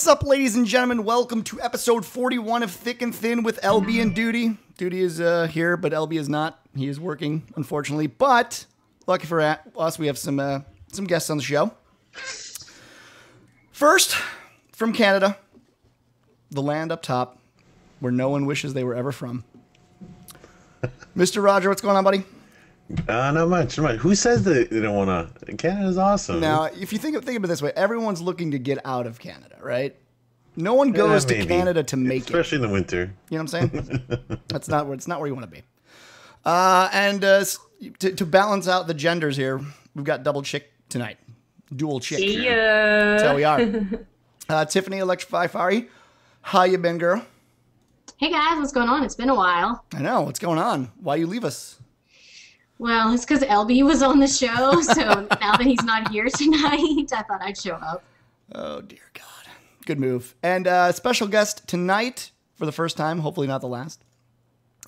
What's up, ladies and gentlemen? Welcome to episode 41 of Thick and Thin with LB and Duty. Duty is here, but LB is not. He is working, unfortunately. But lucky for us, we have some guests on the show. First, from Canada, the land up top, where no one wishes they were ever from. Mr. Roger, what's going on, buddy? Not much. Who says that they don't want to? Canada's awesome. Now, if you think of it this way, everyone's looking to get out of Canada, right? No one goes to Canada to make especially in the winter. You know what I'm saying? It's not where you want to be. To balance out the genders here, we've got double chick tonight. Dual chick. Yeah. That's how we are. Tiffany Electrify Fari, how you been, girl? Hey guys, what's going on? It's been a while. I know. What's going on? Why you leave us? Well, it's because LB was on the show, so now that he's not here tonight, I thought I'd show up. Oh, dear God. Good move. And special guest tonight, for the first time, hopefully not the last,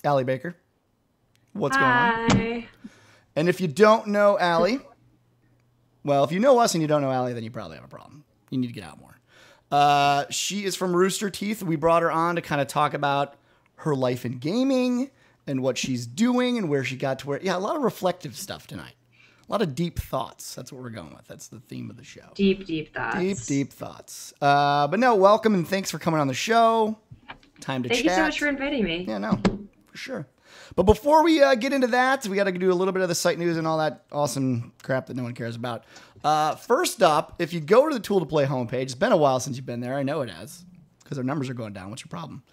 Allie Baker. What's going on? Hi. And if you don't know Allie, well, if you know us and you don't know Allie, then you probably have a problem. You need to get out more. She is from Roosterteeth. We brought her on to kind of talk about her life in gaming and what she's doing and where she got to where. Yeah, a lot of reflective stuff tonight. A lot of deep thoughts. That's what we're going with. That's the theme of the show. Deep thoughts. Deep thoughts. But no, welcome and thanks for coming on the show. Time to chat. Thank you so much for inviting me. Yeah, no, for sure. But before we get into that, we got to do a little bit of the site news and all that awesome crap that no one cares about. First up, if you go to the Tool to Play homepage, it's been a while since you've been there. I know it has, because our numbers are going down. What's your problem?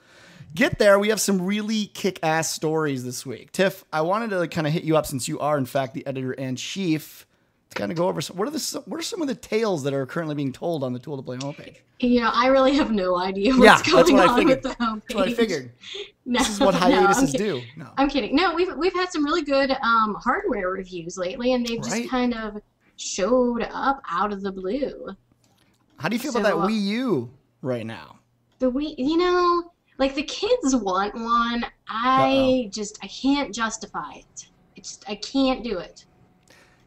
Get there. We have some really kick-ass stories this week. Tiff, I wanted to kind of hit you up since you are, in fact, the editor-in-chief to kind of go over what are some of the tales that are currently being told on the Tool to Play homepage. You know, I really have no idea what's going on with the homepage. That's what I figured. This is what hiatuses do. No, I'm kidding. No, we've had some really good hardware reviews lately, and they've just kind of showed up out of the blue. How do you feel about that Wii U right now? The Wii, you know, like the kids want one. I can't justify it. I can't do it.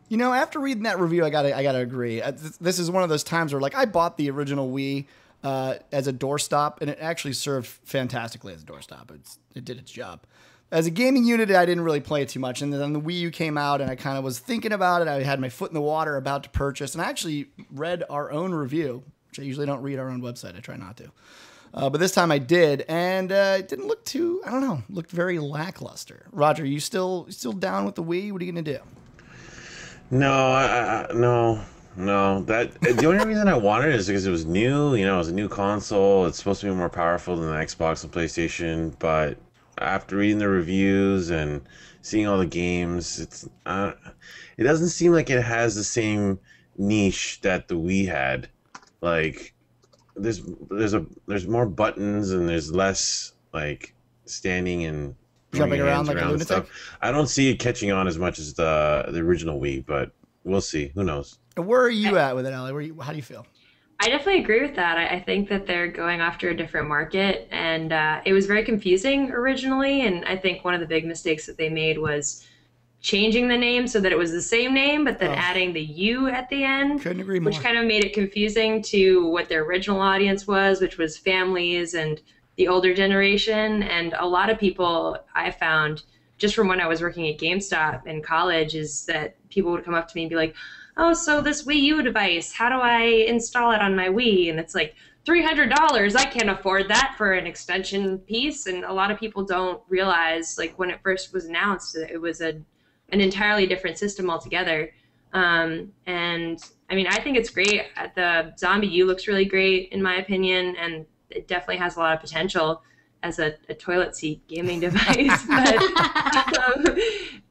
You know, after reading that review, I gotta agree. This is one of those times where, like, I bought the original Wii as a doorstop, and it actually served fantastically as a doorstop. It did its job. As a gaming unit, I didn't really play it too much, and then the Wii U came out, and I kind of was thinking about it. I had my foot in the water about to purchase, and I actually read our own review, which I usually don't read our own website. I try not to. But this time I did, and it didn't look too, I don't know, looked very lackluster. Roger, you still down with the Wii? What are you going to do? No, no. The only reason I wanted it is because it was new. You know, it was a new console. It's supposed to be more powerful than the Xbox and PlayStation. But after reading the reviews and seeing all the games, it doesn't seem like it has the same niche that the Wii had. Like, there's more buttons and there's less like standing and jumping around like a lunatic. Stuff. I don't see it catching on as much as the original Wii, but we'll see. Who knows? Where are you at with it, Allie? How do you feel? I definitely agree with that. I think that they're going after a different market, and it was very confusing originally. And I think one of the big mistakes that they made was changing the name so that it was the same name, but then adding the U at the end. Couldn't agree more. Which kind of made it confusing to what their original audience was, which was families and the older generation. And a lot of people I found just from when I was working at GameStop in college is that people would come up to me and be like, oh, so this Wii U device, how do I install it on my Wii? And it's like $300. I can't afford that for an extension piece. And a lot of people don't realize, like, when it first was announced, that it was an entirely different system altogether. And I mean, I think it's great. The Zombie U looks really great in my opinion, and it definitely has a lot of potential as a toilet seat gaming device. But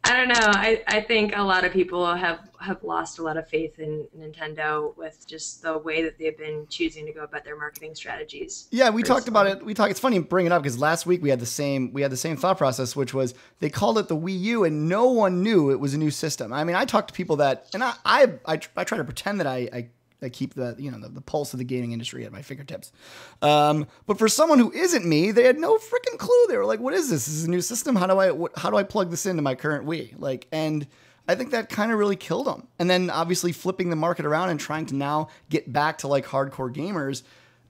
I don't know. I think a lot of people have lost a lot of faith in Nintendo with just the way that they've been choosing to go about their marketing strategies. Yeah, we talked about it. It's funny bringing it up because last week we had the same thought process, which was they called it the Wii U and no one knew it was a new system. I mean, I talked to people that, and I try to pretend that I keep the pulse of the gaming industry at my fingertips. But for someone who isn't me, they had no freaking clue. They were like, "What is this? This is a new system. How do I plug this into my current Wii?" And I think that kind of really killed them. And then obviously flipping the market around and trying to now get back to like hardcore gamers.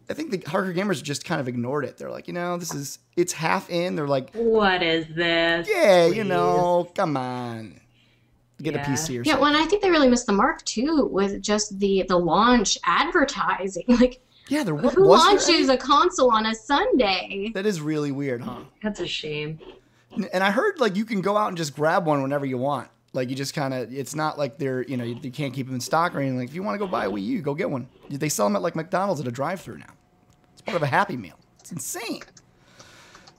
I think the hardcore gamers just kind of ignored it. They're like, it's half in. They're like, what is this? Yeah, Please. come on. Get a PC or something. Yeah, well, and I think they really missed the mark too with just the launch advertising. Like, yeah, who launches a console on a Sunday? That is really weird, huh? That's a shame. And I heard like you can go out and just grab one whenever you want. Like you just kind of, it's not like they're, you can't keep them in stock or anything. Like if you want to go buy a Wii U, go get one. They sell them at like McDonald's at a drive-thru now. It's part of a Happy Meal. It's insane.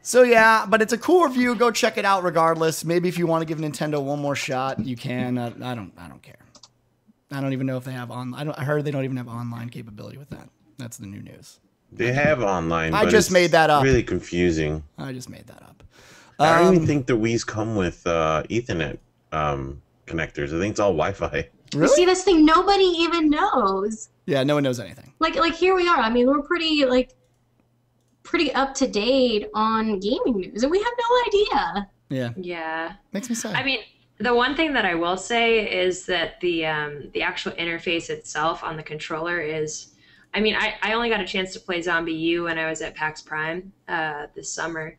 So yeah, but it's a cool review. Go check it out regardless. Maybe if you want to give Nintendo one more shot, you can. I don't care. I don't even know if they have I heard they don't even have online capability with that. That's the new news. They have online. I just made that up. Really confusing. I just made that up. I don't even think the Wii's come with Ethernet connectors. I think it's all Wi-Fi. Really? See, this thing nobody even knows. Yeah, no one knows anything. Like here we are. I mean, we're pretty up to date on gaming news, and we have no idea. Yeah. Yeah. Makes me sad. I mean, the one thing that I will say is that the actual interface itself on the controller is, I mean, I only got a chance to play Zombie U when I was at PAX Prime this summer,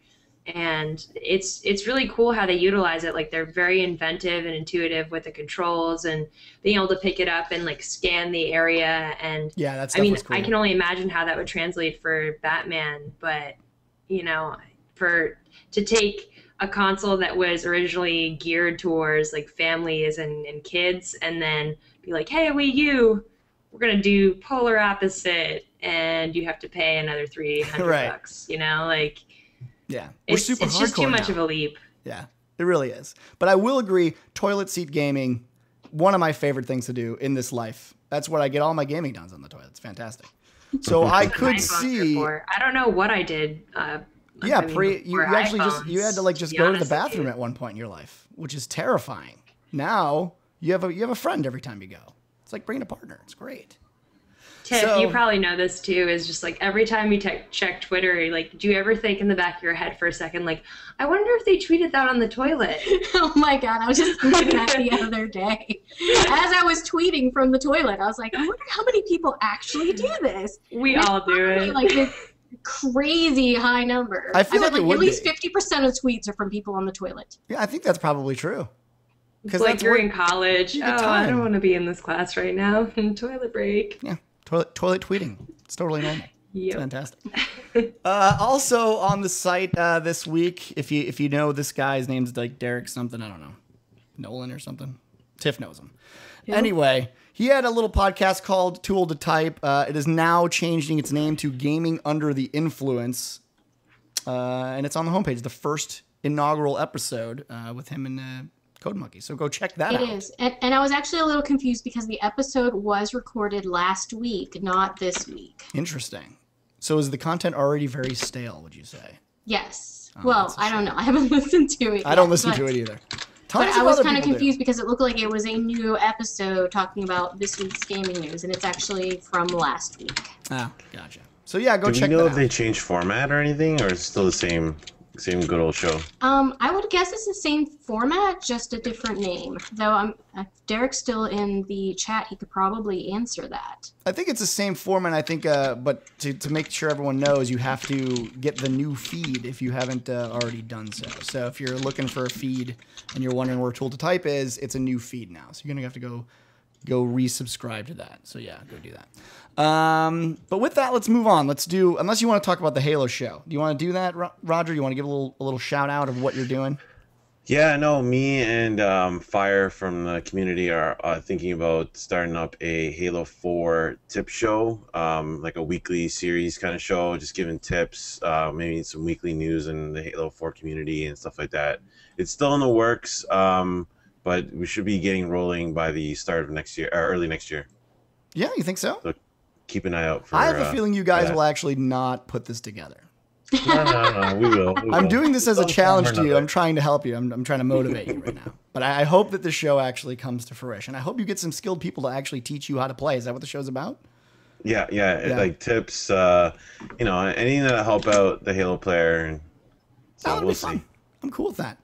and it's really cool how they utilize it. Like they're very inventive and intuitive with the controls and being able to pick it up and like scan the area. And yeah, that's. I mean, cool. I can only imagine how that would translate for Batman, but to take a console that was originally geared towards like families and kids, and then be like, hey, Wii U, we're gonna do polar opposite, and you have to pay another $300 right. bucks. Like, yeah, it's super it's just too much now. of a leap. Yeah, it really is. But I will agree, toilet seat gaming, one of my favorite things to do in this life. That's what I get all my gaming done on the toilet. It's fantastic. So I could see. I don't know what I did. Yeah, you actually iPhones, had to like just go to the bathroom at one point in your life, which is terrifying. Now you have a friend every time you go. It's like bringing a partner. It's great. Tiff, you probably know this too, is just like every time you check Twitter, like, do you ever think in the back of your head for a second, like, I wonder if they tweeted that on the toilet? Oh my God, I was just thinking that the other day. As I was tweeting from the toilet, I was like, I wonder how many people actually do this. We all do it. Like this crazy high number. I feel like at least 50% of tweets are from people on the toilet. Yeah, I think that's probably true. Because like you're in college. Oh, I don't want to be in this class right now. Toilet break. Yeah. Toilet tweeting. It's totally normal. Yep. It's fantastic. Also on the site this week, if you know this guy's name's like Derek something, I don't know, Nolan or something. Tiff knows him. Yep. Anyway, he had a little podcast called Too Old to Type. It is now changing its name to Gaming Under the Influence, and it's on the homepage. The first inaugural episode with him and Code Monkey. So go check that out. It is. And I was actually a little confused because the episode was recorded last week, not this week. Interesting. So is the content already very stale, would you say? Yes. Oh, well, I don't know. I haven't listened to it I don't listen to it either. But I was kind of confused because it looked like it was a new episode talking about this week's gaming news, and it's actually from last week. Ah, gotcha. So yeah, go check that out. Do you know if they changed format or anything, or is it still the same good old show? I would guess it's the same format, just a different name. Though if Derek's still in the chat, he could probably answer that. I think it's the same format. I think, but to make sure everyone knows, you have to get the new feed if you haven't already done so. So if you're looking for a feed and you're wondering where Tool to Type is, it's a new feed now. So you're gonna have to go resubscribe to that. So yeah, go do that. But with that, let's move on. Let's do, unless you want to talk about the Halo show. Do you want to do that, Roger? You want to give a little shout out of what you're doing? Yeah, no, me and Fire from the community are thinking about starting up a Halo 4 tip show, like a weekly series kind of show, just giving tips, maybe some weekly news in the Halo 4 community and stuff like that. It's still in the works, but we should be getting rolling by the start of next year, or early next year. Yeah, you think so? So keep an eye out for I have a feeling you guys will actually not put this together. No, we will. I'm doing this as a challenge to you. I'm trying to help you. I'm trying to motivate you right now. But I hope that the show actually comes to fruition. I hope you get some skilled people to actually teach you how to play. Is that what the show's about? Yeah. Like tips, anything that'll help out the Halo player. And so we'll see. I'm cool with that.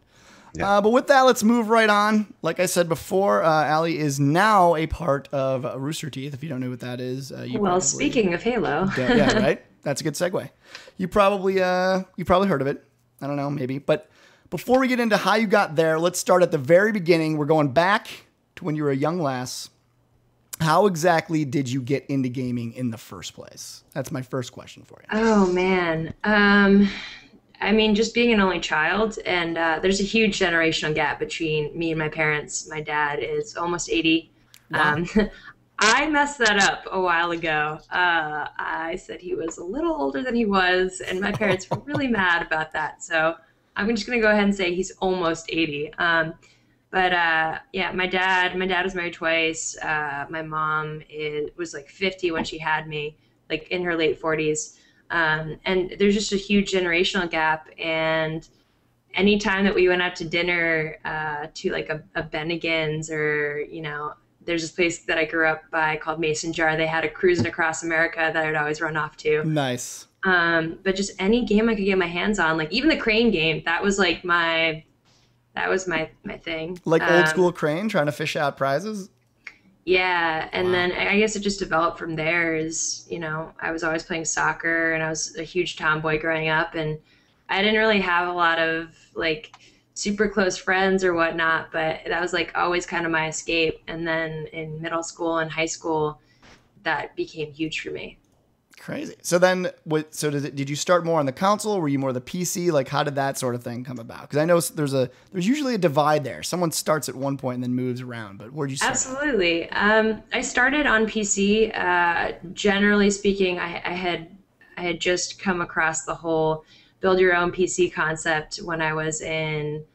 Yeah. But with that, let's move right on. Like I said before, Allie is now a part of Roosterteeth. If you don't know what that is, speaking of Halo. Yeah, right? That's a good segue. You probably heard of it. I don't know, maybe. But before we get into how you got there, let's start at the very beginning. We're going back to when you were a young lass. How exactly did you get into gaming in the first place? That's my first question for you. Oh, man. I mean, just being an only child, and there's a huge generational gap between me and my parents. My dad is almost 80. Wow. I messed that up a while ago. I said he was a little older than he was, and my parents were really mad about that. So I'm just going to go ahead and say he's almost 80. Yeah, my dad was married twice. My mom was like 50 when she had me, like in her late 40s. And there's just a huge generational gap. And anytime that we went out to dinner to like a Bennigan's or, there's this place that I grew up by called Mason Jar. They had a Cruising Across America that I'd always run off to. Nice. But just any game I could get my hands on, like even the Crane game, that was like my thing. Like old school Crane, trying to fish out prizes? Yeah, and Wow. then I guess it just developed from there. I was always playing soccer, and I was a huge tomboy growing up, and I didn't really have a lot of like super close friends or whatnot, but that was like always kind of my escape. And then in middle school and high school, that became huge for me. Crazy. So then, did you start more on the console? Were you more the PC? Like, how did that sort of thing come about? Because I know there's usually a divide there. Someone starts at one point and then moves around. But where'd you start? Absolutely. I started on PC. Generally speaking, I had just come across the whole build your own PC concept when I was in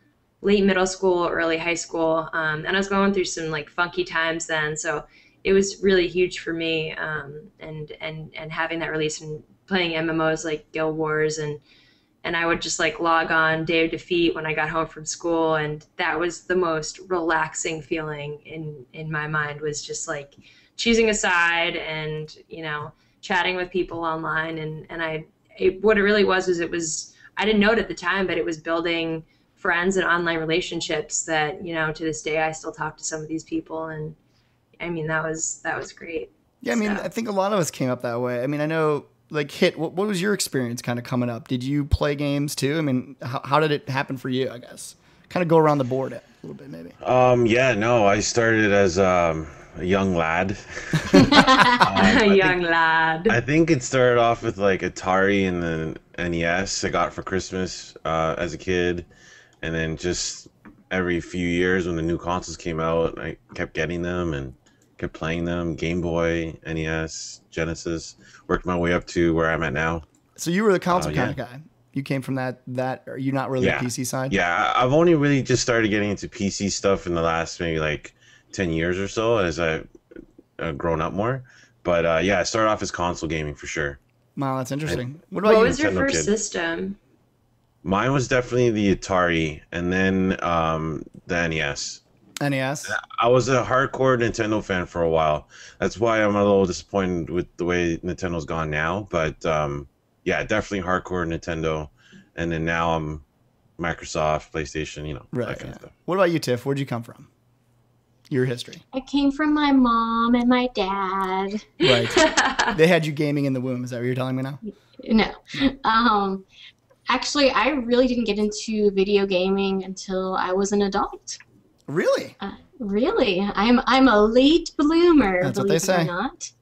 late middle school, early high school, and I was going through some like funky times then. So it was really huge for me, and having that release and playing MMOs like Guild Wars, and I would just like log on Day of Defeat when I got home from school, and that was the most relaxing feeling in my mind, was just like choosing a side and chatting with people online, and what it really was I didn't know it at the time, but it was building friends and online relationships that to this day I still talk to some of these people, and I mean, that was great. Yeah, I mean, I think a lot of us came up that way. I mean, I know, like, what was your experience kind of coming up? Did you play games too? I mean, how did it happen for you, I guess? Kind of go around the board a little bit, maybe. Yeah, no, I started as a young lad. Lad. I think it started off with like Atari and the NES I got for Christmas as a kid. And then just every few years when the new consoles came out, I kept getting them and kept playing them. Game Boy, NES, Genesis. Worked my way up to where I'm at now. So you were the console kind of guy. You came from that. Are you not really the PC side? Yeah, I've only really just started getting into PC stuff in the last maybe like 10 years or so as I've grown up more. But I started off as console gaming for sure. Wow, that's interesting. What about you? What was your Nintendo first kid? system? Mine was definitely the Atari, and then the NES. NES? I was a hardcore Nintendo fan for a while. That's why I'm a little disappointed with the way Nintendo's gone now. But definitely hardcore Nintendo. And then now I'm Microsoft, PlayStation, Right. that kind of stuff. What about you, Tiff? Where'd you come from? Your history. I came from my mom and my dad. Right. They had you gaming in the womb. Is that what you're telling me now? No. Actually, I really didn't get into video gaming until I was an adult. Really? Really, I'm a late bloomer. That's what believe they say. It or not.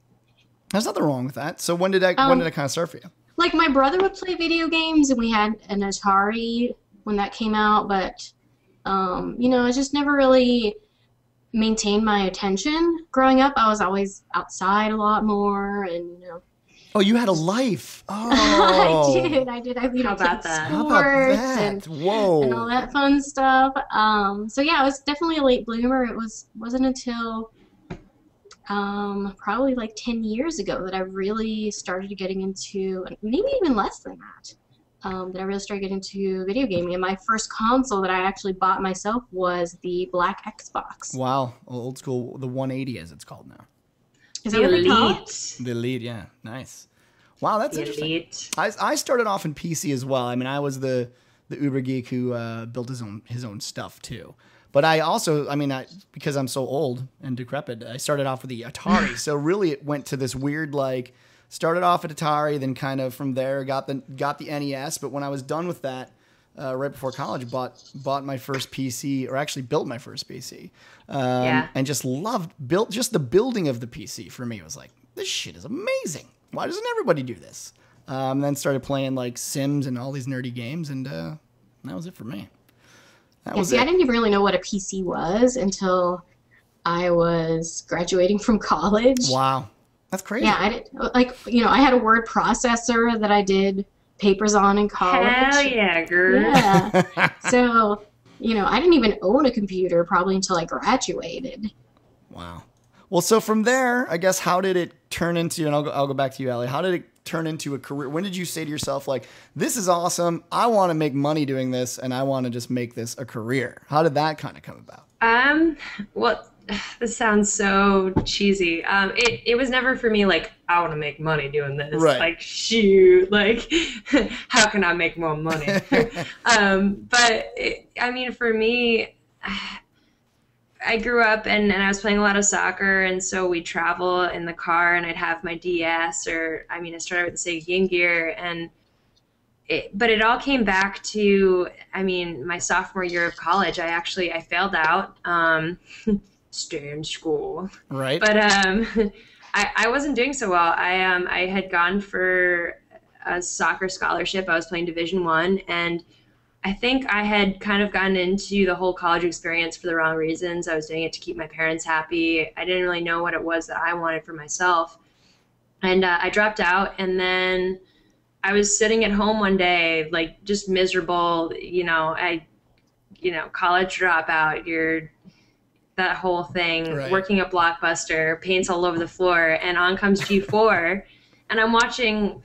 There's nothing wrong with that. So when did that kind of start for you? Like my brother would play video games, and we had an Atari when that came out, but I just never really maintained my attention. Growing up, I was always outside a lot more, and Oh, you had a life. Oh, I did. I How about played that? How about sports that? and Whoa. all that fun stuff. So yeah, I was definitely a late bloomer. Wasn't until probably like 10 years ago that I really started getting into, maybe even less than that, that I really started getting into video gaming. And my first console that I actually bought myself was the Black Xbox. Wow. Old school, the 180 as it's called now. Is that what they call it? Elite. The Elite, yeah. Nice. Wow, that's interesting. Elite. I started off in PC as well. I mean, I was the uber geek who built his own stuff too. But I also, because I'm so old and decrepit, I started off with the Atari. So really it went to this weird like started off at Atari, then kind of from there got the NES. But when I was done with that, right before college, bought my first PC, or actually built my first PC, and just just the building of the PC for me was like, this shit is amazing. Why doesn't everybody do this? Then started playing like Sims and all these nerdy games, and that was it for me. I didn't even really know what a PC was until I was graduating from college. Wow, that's crazy. Yeah, I had a word processor that I did papers on in college. Hell yeah, girl. Yeah. So, I didn't even own a computer probably until I graduated. Wow. Well, so from there, I guess, how did it turn into, and I'll go back to you, Allie, how did it turn into a career? When did you say to yourself, like, this is awesome, I want to make money doing this, and I want to just make this a career? How did that kind of come about? Well, this sounds so cheesy. It was never for me like, I want to make money doing this. Right. Like, shoot, like, how can I make more money? For me, I grew up and I was playing a lot of soccer, and so we'd travel in the car and I'd have my DS, I started with the Sega Game Gear, but it all came back to, my sophomore year of college. I failed out, stay in school. Right. But I wasn't doing so well. I had gone for a soccer scholarship. I was playing Division I, and I think I had kind of gotten into the whole college experience for the wrong reasons. I was doing it to keep my parents happy. I didn't really know what it was that I wanted for myself. And I dropped out, and then I was sitting at home one day, like just miserable, college dropout, that whole thing, right. Working at Blockbuster, paint's all over the floor, and on comes G4. And I'm watching,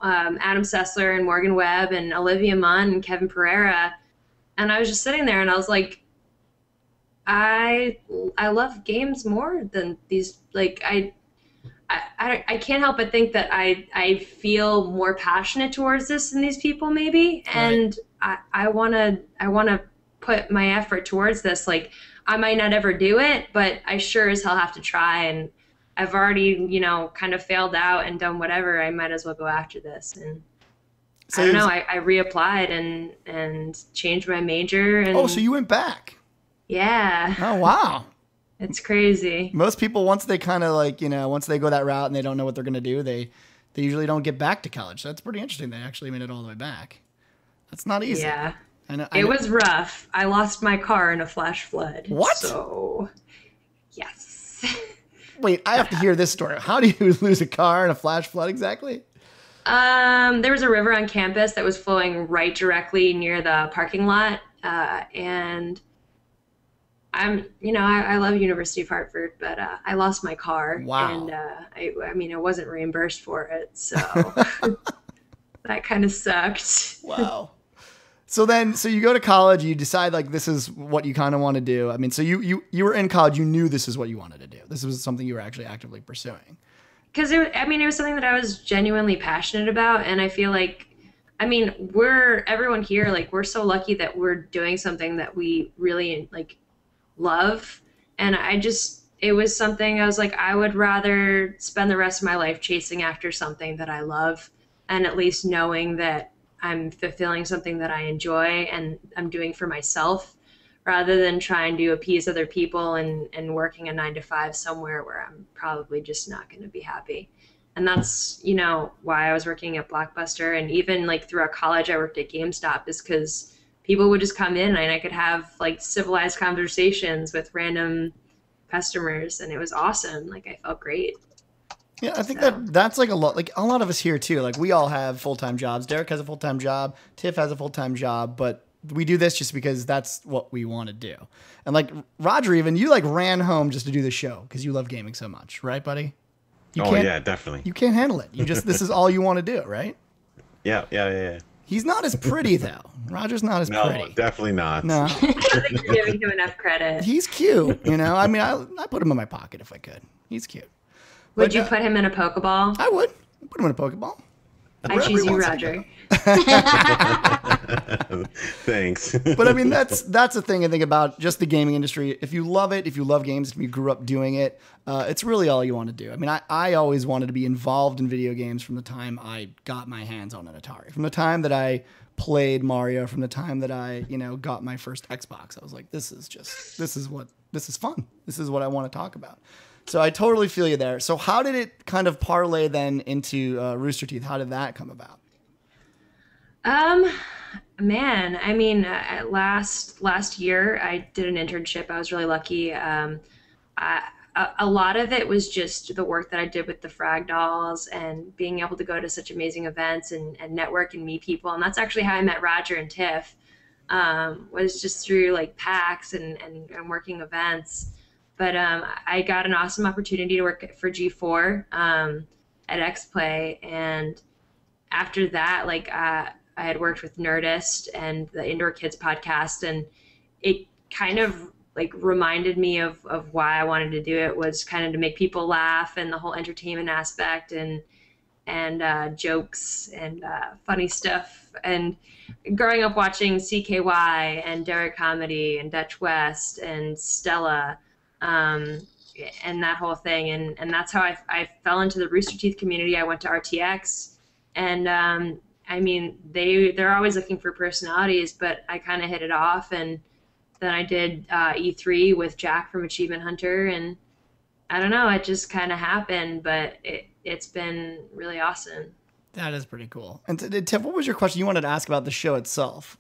Adam Sessler and Morgan Webb and Olivia Munn and Kevin Pereira. And I was just sitting there and I was like, I love games more than these. Like, I can't help but think that I feel more passionate towards this than these people maybe. And right. I want to put my effort towards this. Like, I might not ever do it, but I sure as hell have to try. And I've already, kind of failed out and done whatever. I might as well go after this. And so I don't know. I reapplied and changed my major. And, so you went back? Yeah. Oh, wow. It's crazy. Most people, once they kind of once they go that route and they don't know what they're going to do, they usually don't get back to college. So that's pretty interesting. They actually made it all the way back. That's not easy. Yeah. I know. It was rough. I lost my car in a flash flood. What? So, yes. Wait, I have to hear this story. How do you lose a car in a flash flood exactly? There was a river on campus that was flowing right directly near the parking lot. And I love University of Hartford, but I lost my car. Wow. And I wasn't reimbursed for it. So that kind of sucked. Wow. So you go to college, you decide like this is what you kind of want to do. So you were in college, you knew this is what you wanted to do. This was something you were actually actively pursuing. Because it was something that I was genuinely passionate about, and I feel like, everyone here, like, we're so lucky that we're doing something that we really love, and it was something I was like, I would rather spend the rest of my life chasing after something that I love, and at least knowing that I'm fulfilling something that I enjoy and I'm doing for myself, rather than trying to appease other people and working a 9-to-5 somewhere where I'm probably just not going to be happy. And that's, why I was working at Blockbuster. And even throughout college, I worked at GameStop, is because people would just come in and I could have civilized conversations with random customers, and it was awesome. I felt great. Yeah, I think that's a lot of us here too. We all have full-time jobs. Derek has a full-time job. Tiff has a full-time job, but we do this just because that's what we want to do. And Roger, even you ran home just to do the show because you love gaming so much, right, buddy? Yeah, definitely. You can't handle it. This is all you want to do, right? Yeah. He's not as pretty though. Roger's not as pretty. No, definitely not. No. I don't think you're giving him enough credit. He's cute, I put him in my pocket if I could. He's cute. Would you put him in a Pokeball? I would. I'd put him in a Pokeball. I choose you, Roger. Thanks. But I mean, that's the thing I think about just the gaming industry. If you love it, if you love games, if you grew up doing it, it's really all you want to do. I mean, I always wanted to be involved in video games from the time I got my hands on an Atari, from the time that I played Mario, from the time that I, got my first Xbox. I was like, this is fun. This is what I want to talk about. So I totally feel you there. So how did it kind of parlay then into Rooster Teeth? How did that come about? Man, I mean, last year I did an internship. I was really lucky. A lot of it was just the work that I did with the Frag Dolls and being able to go to such amazing events and network and meet people. And that's actually how I met Roger and Tiff, was just through like PAX and working events. But I got an awesome opportunity to work for G4 at XPlay. And after that, like I had worked with Nerdist and the Indoor Kids podcast, and it kind of like reminded me of why I wanted to do it, was kind of to make people laugh and the whole entertainment aspect and jokes and funny stuff. And growing up watching CKY and Derek Comedy and Dutch West and Stella, and that whole thing. And that's how I fell into the Rooster Teeth community. I went to RTX, and I mean, they're always looking for personalities, but I kind of hit it off. And then I did E3 with Jack from Achievement Hunter, and I don't know, it just kind of happened, but it's been really awesome. That is pretty cool. And Tiff, what was your question you wanted to ask about the show itself?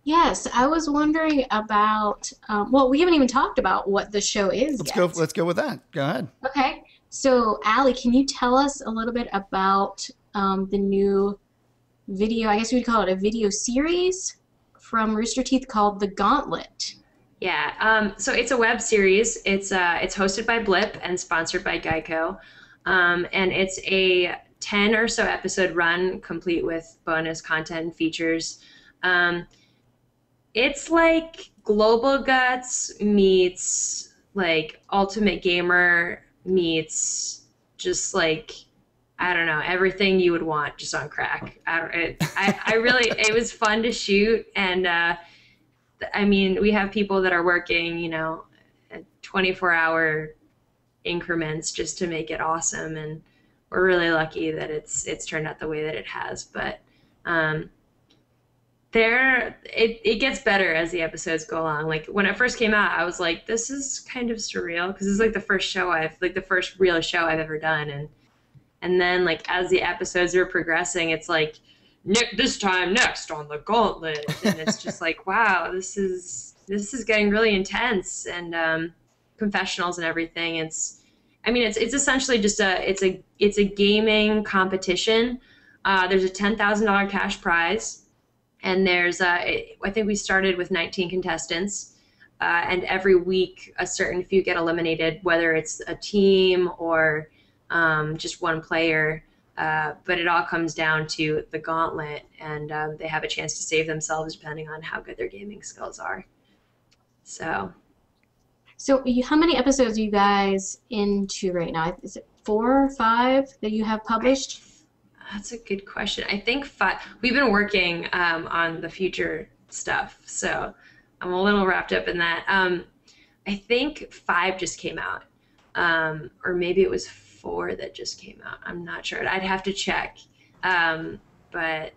Yes, I was wondering about, well, we haven't even talked about what the show is yet. Let's go with that. Go ahead. Okay. So, Allie, can you tell us a little bit about the new video, I guess we'd call it a video series from Rooster Teeth called The Gauntlet? Yeah, so it's a web series. It's hosted by Blip and sponsored by Geico. And it's a 10 or so episode run, complete with bonus content and features. It's like Global Guts meets like Ultimate Gamer meets just like, I don't know, everything you would want just on crack. I really, it was fun to shoot. And I mean, we have people that are working, at 24-hour increments just to make it awesome. And we're really lucky that it's turned out the way that it has. But it gets better as the episodes go along. Like when it first came out, I was like, this is kind of surreal, because it's like the first real show I've ever done. And then like as the episodes are progressing, it's like, this time next on the Gauntlet, and it's just like, wow, this is getting really intense, and confessionals and everything. It's essentially just it's a gaming competition. There's a $10,000 cash prize, and there's I think we started with 19 contestants, and every week a certain few get eliminated, whether it's a team or just one player. But it all comes down to the Gauntlet, and they have a chance to save themselves depending on how good their gaming skills are. So how many episodes are you guys into right now? Is it 4 or 5 that you have published? That's a good question. I think 5. We've been working on the future stuff, so I'm a little wrapped up in that. I think 5 just came out, or maybe it was 4 that just came out. I'm not sure. I'd have to check. But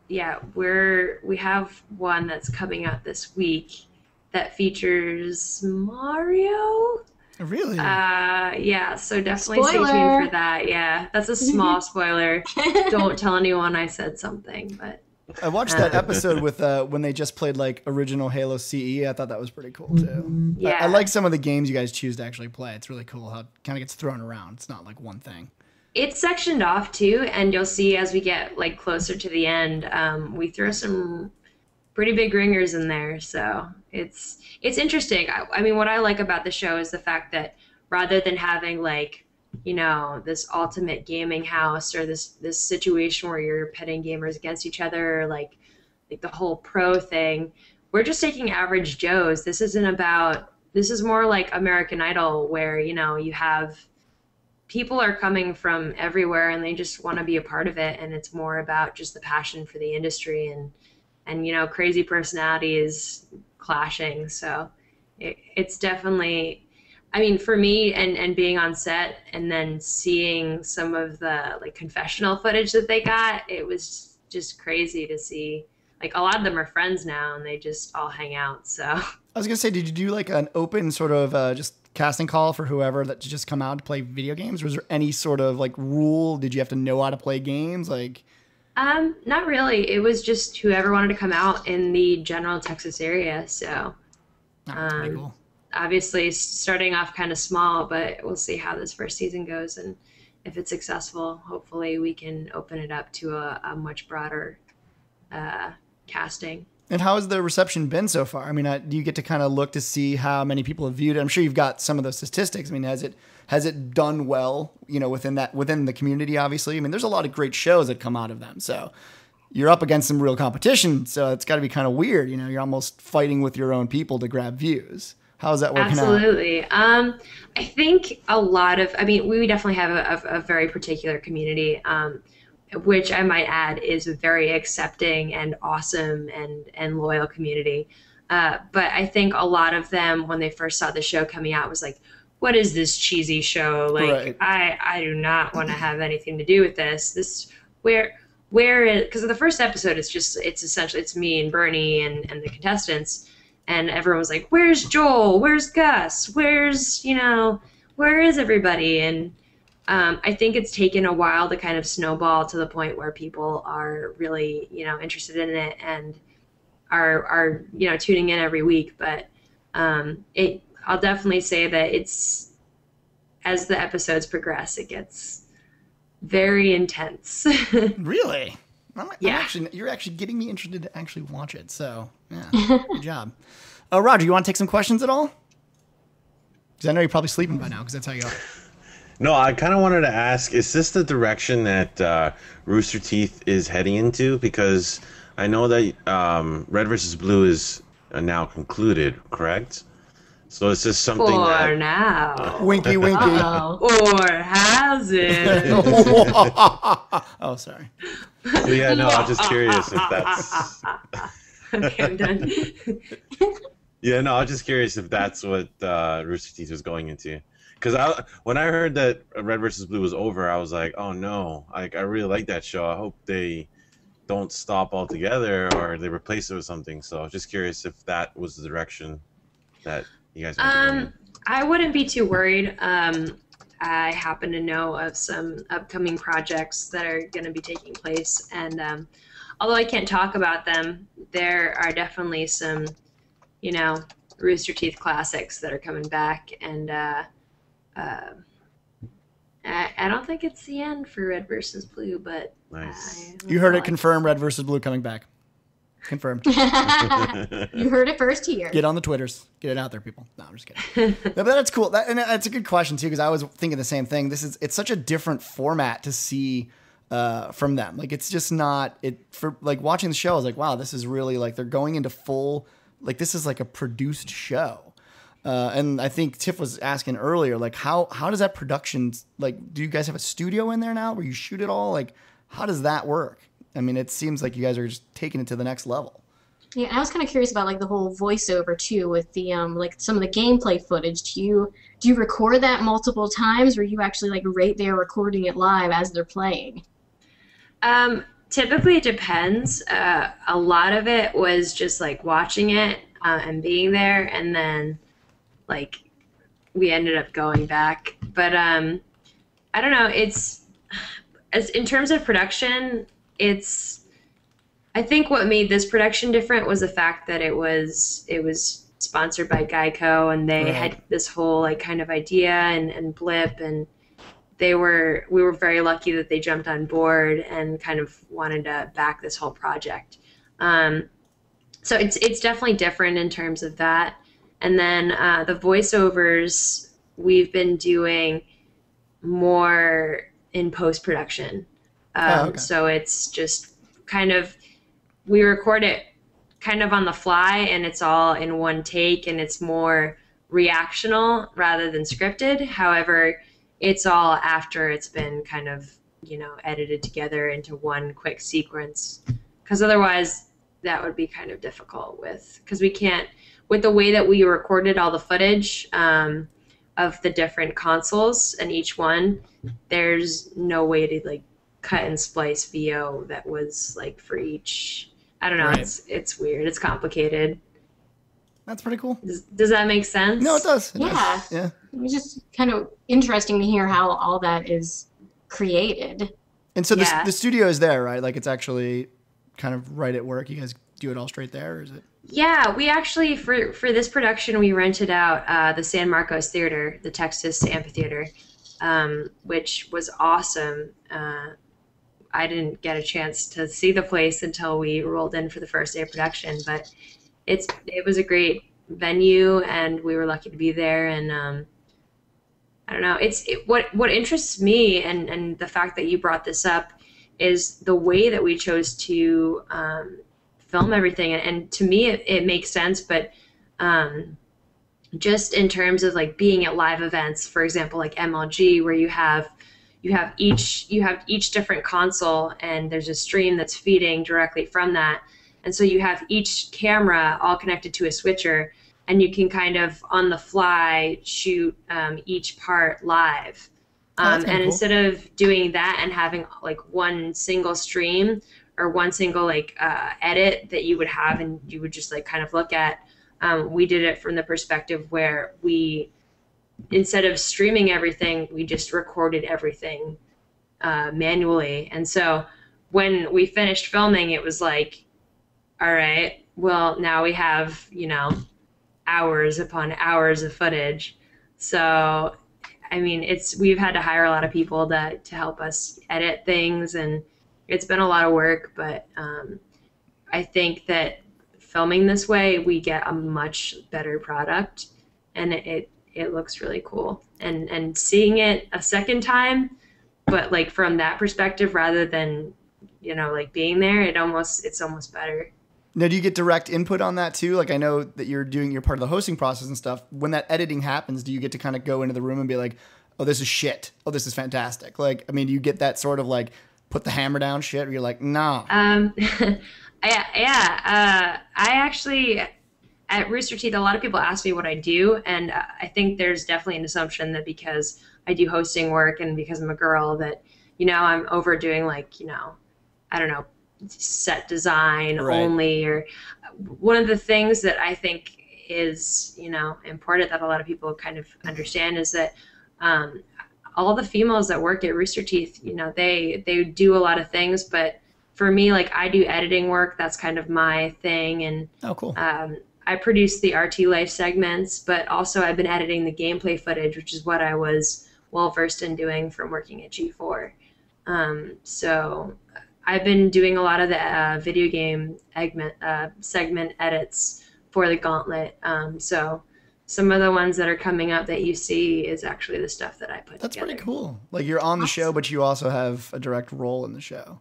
yeah, we have one that's coming out this week that features Mario. Really? Yeah, so definitely Spoiler. Stay tuned for that. Yeah, that's a small spoiler. Don't tell anyone I said something, but I watched that episode with when they just played like original Halo CE. I thought that was pretty cool too. Yeah. I like some of the games you guys choose to actually play. It's really cool how it kind of gets thrown around. It's not like one thing. It's sectioned off too, and you'll see as we get like closer to the end, we throw some pretty big ringers in there. So it's interesting. I mean, what I like about the show is the fact that rather than having like, this ultimate gaming house or this situation where you're pitting gamers against each other, like the whole pro thing, we're just taking average Joes. This is more like American Idol, where, you have people are coming from everywhere and they just want to be a part of it, and it's more about just the passion for the industry and you know, crazy personalities clashing. So it's definitely, I mean, for me, and being on set and then seeing some of the like confessional footage that they got, it was just crazy to see. Like, a lot of them are friends now and they just all hang out. So I was gonna say, did you do like an open sort of just casting call for whoever that to just come out to play video games? Was there any sort of like rule? Did you have to know how to play games? Like, not really. It was just whoever wanted to come out in the general Texas area. So that's pretty cool. Obviously starting off kind of small, but we'll see how this first season goes, and if it's successful, hopefully we can open it up to a much broader casting. And how has the reception been so far? I mean, do you get to kind of look to see how many people have viewed it? I'm sure you've got some of those statistics. I mean, has it done well, you know, within the community, obviously? I mean, there's a lot of great shows that come out of them. So you're up against some real competition. So it's got to be kind of weird. You know, you're almost fighting with your own people to grab views. How's that working out? Absolutely. I think we definitely have a very particular community, which I might add is a very accepting and awesome and loyal community. But I think a lot of them, when they first saw the show coming out, was like, what is this cheesy show? Like, right. I do not want to have anything to do with this. Where is, because the first episode it's essentially, it's me and Bernie and the contestants. And everyone was like, where's Joel? Where's Gus? where is everybody? And I think it's taken a while to kind of snowball to the point where people are really, you know, interested in it and are you know, tuning in every week. But I'll definitely say that it's, as the episodes progress, it gets very intense. Really? Yeah. You're actually getting me interested to actually watch it. So, yeah, good job. Roger, you want to take some questions at all? Because I know you're probably sleeping by now, because that's how you are. No, I kind of wanted to ask, is this the direction that Roosterteeth is heading into? Because I know that Red versus Blue is now concluded, correct? So is this something for now? Winky, winky. Or has it? Oh, sorry. So yeah, no, I'm just curious if that's... Okay, I'm done. Yeah, no, I'm just curious if that's what Rooster Teeth was going into. Because when I heard that Red versus Blue was over, I was like, oh no, I really like that show. I hope they don't stop altogether or they replace it with something. So I was just curious if that was the direction that you guys were going. I wouldn't be too worried. I happen to know of some upcoming projects that are going to be taking place, and although I can't talk about them, there are definitely some, you know, Rooster Teeth classics that are coming back, and I don't think it's the end for Red versus Blue, but nice. You heard it confirmed. Red versus Blue coming back. Confirmed. You heard it first here. Get on the Twitters. Get it out there, people. No, I'm just kidding. No, but that's cool. And that's a good question too, because I was thinking the same thing. It's such a different format to see from them. Like, it's just not for like watching the show. I was like, wow, this is really like they're going into full, like this is like a produced show. And I think Tiff was asking earlier, like how does that production, like, do you guys have a studio in there now where you shoot it all? Like, how does that work? I mean, it seems like you guys are just taking it to the next level. Yeah, I was kind of curious about like the whole voiceover too, with the like some of the gameplay footage. Do you record that multiple times, or are you actually like right there recording it live as they're playing? Typically, it depends. A lot of it was just like watching it and being there, and then like we ended up going back. But I don't know. It's as in terms of production. I think what made this production different was the fact that it was sponsored by Geico, and they had this whole like kind of idea and blip, and we were very lucky that they jumped on board and kind of wanted to back this whole project. So it's definitely different in terms of that. And then the voiceovers we've been doing more in post-production. So it's just kind of, we record it kind of on the fly, and it's all in one take, and it's more reactional rather than scripted. However, it's all after it's been kind of, you know, edited together into one quick sequence. Because otherwise that would be kind of difficult because we can't, with the way that we recorded all the footage of the different consoles and each one, there's no way to like cut and splice VO that was like for each. I don't know. Right. It's weird. It's complicated. That's pretty cool. Does that make sense? No, it does. It Yeah. does. Yeah. It was just kind of interesting to hear how all that is created. And so Yeah. the studio is there, right? Like it's actually kind of right at work. You guys do it all straight there, or is it? Yeah, we actually for this production we rented out the San Marcos Theater, the Texas Amphitheater, which was awesome. I didn't get a chance to see the place until we rolled in for the first day of production, but it was a great venue, and we were lucky to be there. And I don't know, what interests me, and the fact that you brought this up, is the way that we chose to film everything. And to me, it makes sense, but just in terms of like being at live events, for example, like MLG, where you have each different console, and there's a stream that's feeding directly from that. And so you have each camera all connected to a switcher, and you can kind of on the fly shoot each part live. And cool. Instead of doing that and having like one single stream or one single like edit that you would have and you would just like kind of look at, we did it from the perspective where we, instead of streaming everything, we just recorded everything manually. And so when we finished filming, it was like, all right, well, now we have, you know, hours upon hours of footage. So, I mean, we've had to hire a lot of people to help us edit things, and it's been a lot of work, but I think that filming this way, we get a much better product, and it looks really cool. And seeing it a second time, but like from that perspective rather than, you know, like being there, it's almost better. Now, do you get direct input on that too? Like, I know that you're part of the hosting process and stuff. When that editing happens, do you get to kind of go into the room and be like, oh, this is shit. Oh, this is fantastic. Like, I mean, do you get that sort of like put the hammer down shit, or you're like, nah? I actually, at Roosterteeth, a lot of people ask me what I do, and I think there's definitely an assumption that because I do hosting work and because I'm a girl that, you know, I'm overdoing like, you know, I don't know, set design only. Or one of the things that I think is, you know, important that a lot of people kind of understand is that all the females that work at Roosterteeth, you know, they do a lot of things, but for me, like I do editing work. That's kind of my thing. And oh, cool. I produce the RT Life segments, but also I've been editing the gameplay footage, which is what I was well versed in doing from working at G4. So I've been doing a lot of the video game segment edits for the Gauntlet. So some of the ones that are coming up that you see is actually the stuff that I put That's together. pretty cool. Like you're on the show, but you also have a direct role in the show.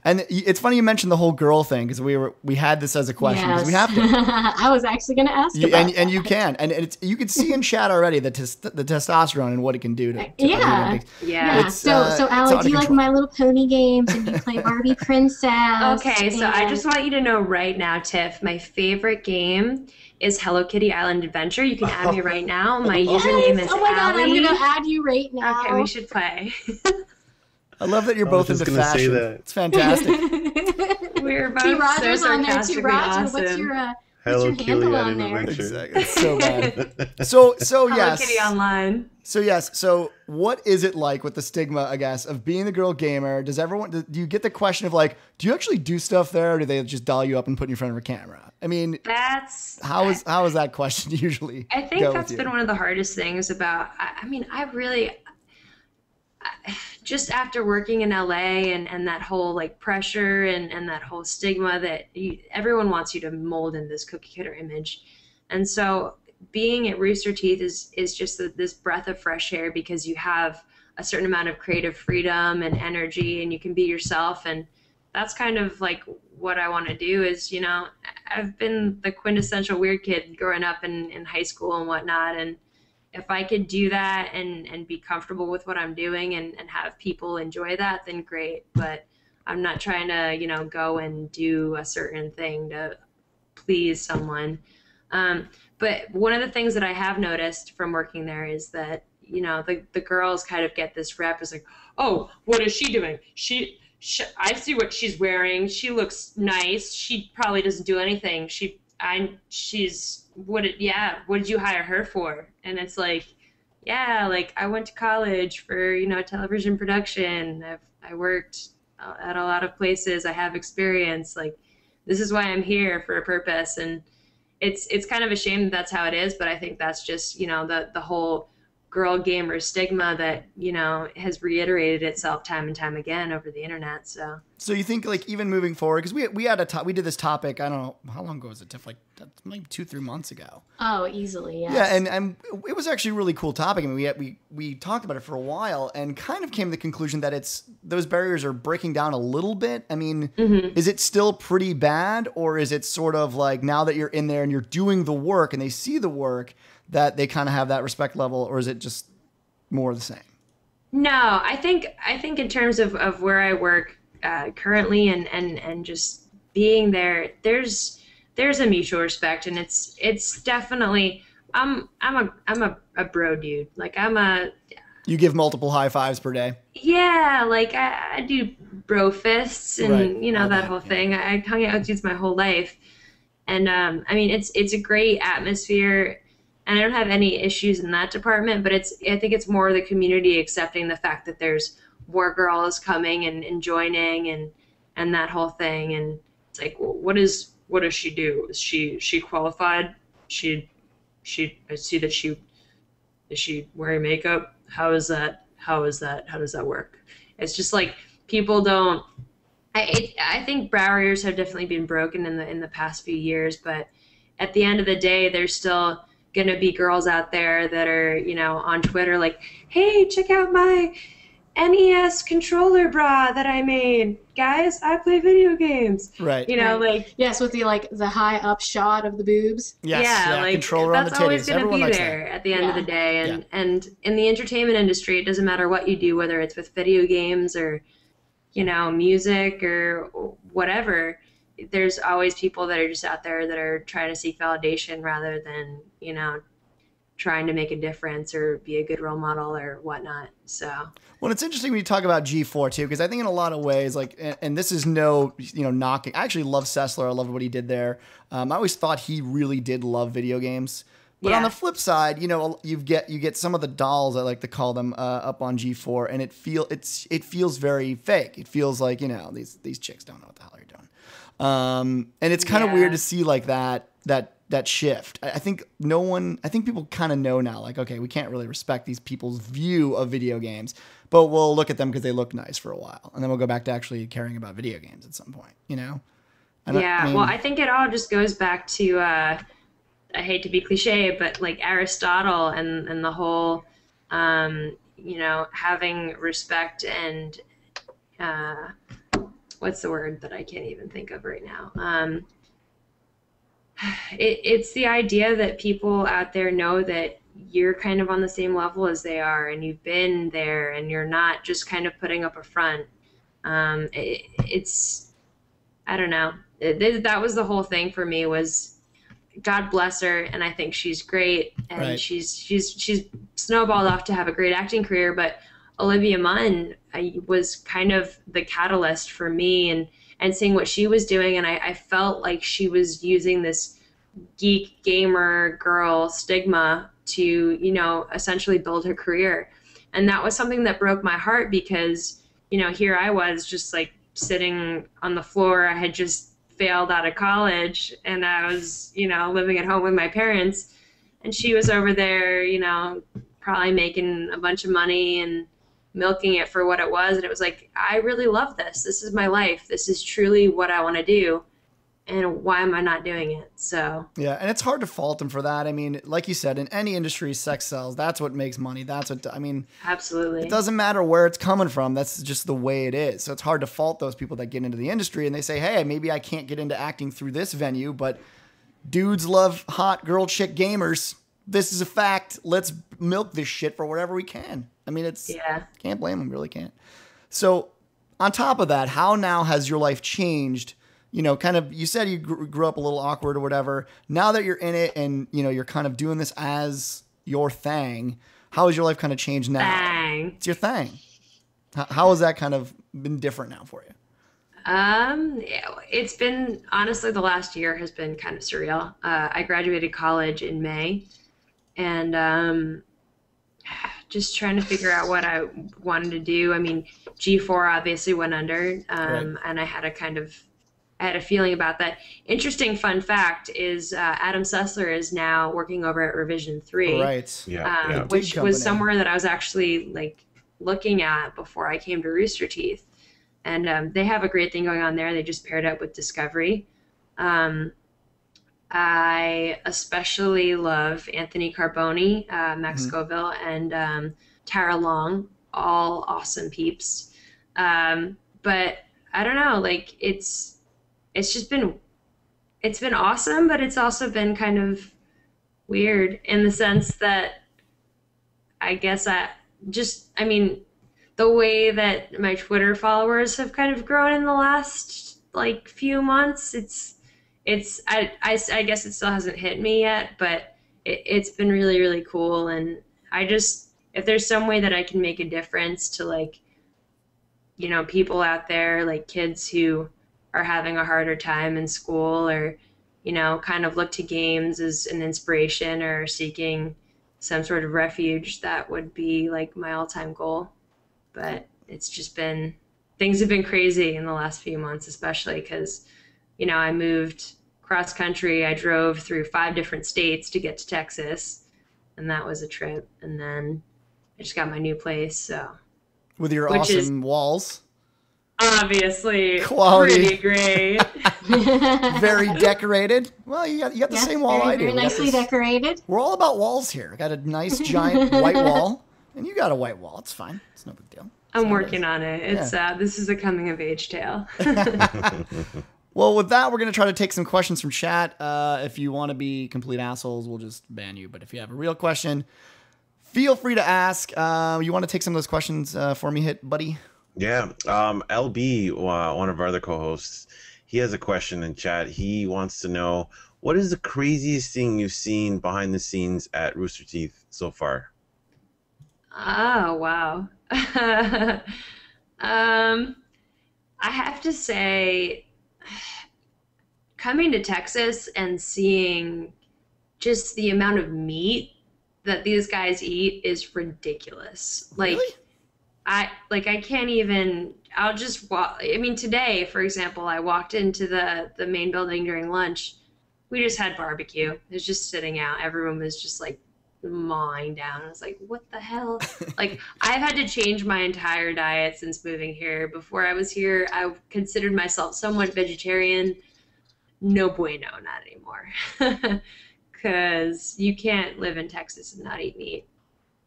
And it's funny you mentioned the whole girl thing, because we had this as a question, because we have to. I was actually going to ask you and you can, and you can see in chat already the testosterone and what it can do to yeah. So Alec, do you like My Little Pony games, and you play Barbie Princess? Okay, so I just want you to know right now, Tiff, my favorite game is Hello Kitty Island Adventure. You can add me right now. My username is Oh my god, Allie. I'm going to add you right now. Okay, we should play. I love that you're both into fashion. Say that. It's fantastic. We're both T. Rogers so on there. T. Roger, awesome. what's your Hello handle on there? Exactly. It's so bad. So Hello yes. Kitty Online. So yes. So what is it like with the stigma, I guess, of being the girl gamer? Do you get the question of like, do you actually do stuff there, or do they just doll you up and put you in front of a camera? I mean, how is that question usually? I think that's been one of the hardest things about. I mean, just after working in LA and that whole like pressure and that whole stigma that everyone wants you to mold in this cookie cutter image. And so being at Rooster Teeth is just this breath of fresh air, because you have a certain amount of creative freedom and energy, and you can be yourself. And that's kind of like what I want to do is, you know, I've been the quintessential weird kid growing up in high school and whatnot. And if I could do that and be comfortable with what I'm doing and have people enjoy that, then great. But I'm not trying to, go and do a certain thing to please someone. But one of the things that I have noticed from working there is that, the girls kind of get this rep as like, oh, what is she doing? I see what she's wearing. She looks nice. She probably doesn't do anything. What did you hire her for? And it's like, yeah, like I went to college for, television production. I worked at a lot of places. I have experience. Like, this is why I'm here, for a purpose. And it's kind of a shame that that's how it is, but I think that's just, the whole girl gamer stigma that, has reiterated itself time and time again over the internet. So you think, like, even moving forward, because we did this topic, I don't know, how long ago was it, Tiff? Like 2-3 months ago. Oh, easily, yes. Yeah, and it was actually a really cool topic. I mean, we talked about it for a while and kind of came to the conclusion that those barriers are breaking down a little bit. I mean, is it still pretty bad, or is it sort of like, now that you're in there and you're doing the work and they see the work, that they kind of have that respect level, or is it just more of the same? No, I think in terms of where I work currently and just being there, there's a mutual respect, and it's definitely I'm a bro dude. Like you give multiple high fives per day. Yeah, like I do bro fists and right. that whole thing. I hung out with dudes my whole life, and I mean it's a great atmosphere. And I don't have any issues in that department, but I think it's more the community accepting the fact that there's more girls coming and joining and that whole thing. And it's like, well, what does she do? Is she qualified? I see that is she wearing makeup? How does that work? It's just like, people don't, I think barriers have definitely been broken in the past few years, but at the end of the day, there's still going to be girls out there that are, on Twitter like, hey, check out my NES controller bra that I made. Guys, I play video games. Right. Like, yes, with the high up shot of the boobs. Yes, yeah, like controller on the that's titties. always going to be likes there that. at the end of the day. And in the entertainment industry, it doesn't matter what you do, whether it's with video games or, music or whatever. There's always people that are just out there that are trying to seek validation rather than, trying to make a difference or be a good role model or whatnot. So, well, it's interesting when you talk about G4 too, because I think in a lot of ways, like, and this is no, knocking. I actually love Sessler. I love what he did there. I always thought he really did love video games. But on the flip side, you get some of the dolls, I like to call them, up on G4, and it feels very fake. It feels like, these chicks don't know what the hell they're doing. And it's kind of weird to see like that shift. I think people kind of know now, like, okay, we can't really respect these people's view of video games, but we'll look at them because they look nice for a while, and then we'll go back to actually caring about video games at some point, I think it all just goes back to, I hate to be cliche, but like Aristotle and the whole, having respect and, what's the word that I can't even think of right now? It's the idea that people out there know that you're kind of on the same level as they are, and you've been there, and you're not just kind of putting up a front. It's, I don't know. That was the whole thing for me. Was God bless her, and I think she's great, and she's snowballed off to have a great acting career. But Olivia Munn was kind of the catalyst for me, and seeing what she was doing, and I felt like she was using this geek gamer girl stigma to, essentially build her career. And that was something that broke my heart because, here I was just like sitting on the floor. I had just failed out of college and I was, living at home with my parents, and she was over there, probably making a bunch of money and milking it for what it was. And it was like, I really love this. This is my life. This is truly what I want to do. And why am I not doing it? So, yeah. And it's hard to fault them for that. I mean, like you said, in any industry, sex sells. That's what makes money. Absolutely. It doesn't matter where it's coming from. That's just the way it is. So it's hard to fault those people that get into the industry and they say, hey, maybe I can't get into acting through this venue, but dudes love hot girl chick gamers. this is a fact. Let's milk this shit for whatever we can. I mean, can't blame them, really can't. So on top of that, how now has your life changed? You know, kind of, you said you grew up a little awkward or whatever. Now that you're in it and, you know, you're kind of doing this as your thing, how has your life kind of changed now? Thing. It's your thing. How has that kind of been different now for you? It's been, honestly, the last year has been kind of surreal. I graduated college in May, and just trying to figure out what I wanted to do. I mean, G4 obviously went under, and I had a feeling about that. Interesting fun fact is Adam Sessler is now working over at Revision 3. Right. Yeah. Which was somewhere that I was actually like looking at before I came to Roosterteeth. And they have a great thing going on there. They just paired up with Discovery. I especially love Anthony Carboni, Max Scoville, and Tara Long, all awesome peeps. But I don't know, like it's been awesome, but it's also been kind of weird in the sense that I guess I mean, the way that my Twitter followers have kind of grown in the last like few months, I guess it still hasn't hit me yet, but it's been really, really cool. And if there's some way that I can make a difference to, like, you know, people out there, like kids who are having a harder time in school, or, you know, kind of look to games as an inspiration or seeking some sort of refuge, that would be like my all-time goal. But it's just been, things have been crazy in the last few months, especially because, you know, I moved cross country. I drove through 5 different states to get to Texas, and that was a trip. And then I just got my new place. So with your awesome walls, obviously quality, pretty great, very decorated. Well, you got the same wall I do. Very nicely decorated. We're all about walls here. I got a nice giant white wall, and you got a white wall. It's fine. It's no big deal. I'm working on it. It's this is a coming of age tale. Well, with that, we're going to try to take some questions from chat. If you want to be complete assholes, we'll just ban you. But if you have a real question, feel free to ask. You want to take some of those questions for me, buddy? Yeah. LB, one of our other co-hosts, he has a question in chat. He wants to know, what is the craziest thing you've seen behind the scenes at Roosterteeth so far? Oh, wow. I have to say, coming to Texas and seeing just the amount of meat that these guys eat is ridiculous. Like, really? I can't even, I'll just walk. I mean, today, for example, I walked into the main building during lunch. We just had barbecue. It was just sitting out. Everyone was just like mawing down. I was like, what the hell? Like, I've had to change my entire diet since moving here. Before I was here, I considered myself somewhat vegetarian. No bueno, not anymore. Because you can't live in Texas and not eat meat.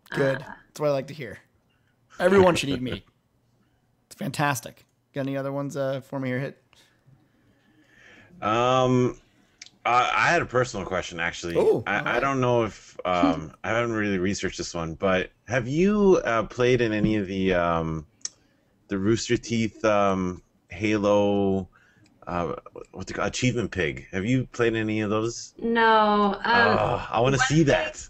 Good. That's what I like to hear. Everyone should eat meat. It's fantastic. Got any other ones for me here, Hit? I had a personal question, actually. Ooh, I don't know if I haven't really researched this one, but have you played in any of the Roosterteeth Halo what's it called? Achievement Pig? Have you played any of those? No. I want to see that.